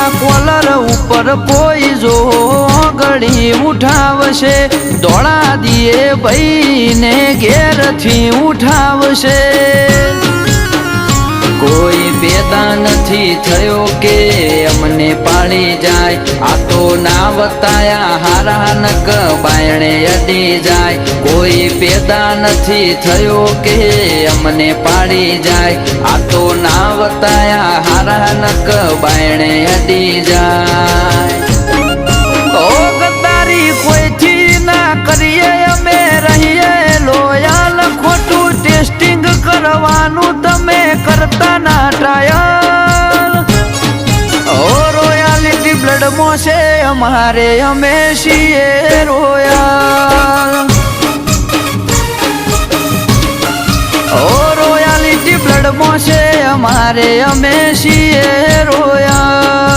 ના કોલર ઉપર કોઈ જો ગળી ઉઠાવશે ધોળા દિયે ભાઈને ઘેરથી ઉઠાવશે કોઈ પેદા નથી થયો કે અમને પાળી જાય આ તો ના વતાયા હારા નક બાયણે અડી જાય કોઈ પેદા નથી થયો કે અમને પાળી જાય આ તો ના વતાયા હારા નક બાયણે અડી જાય ઓ ગદ્દારી કોઈથી ના કરીએ અમે રહીએ લોયાલ ખોટું ટેસ્ટિંગ કરવાનું તમે કરતા ના ટ્રાયલ ઓ રોયાલિટી બ્લડ મોસે અમારે અમે છીએ રોયલ ઓ રોયાલિટી બ્લડ મોસે અમારે અમે છીએ રોયલ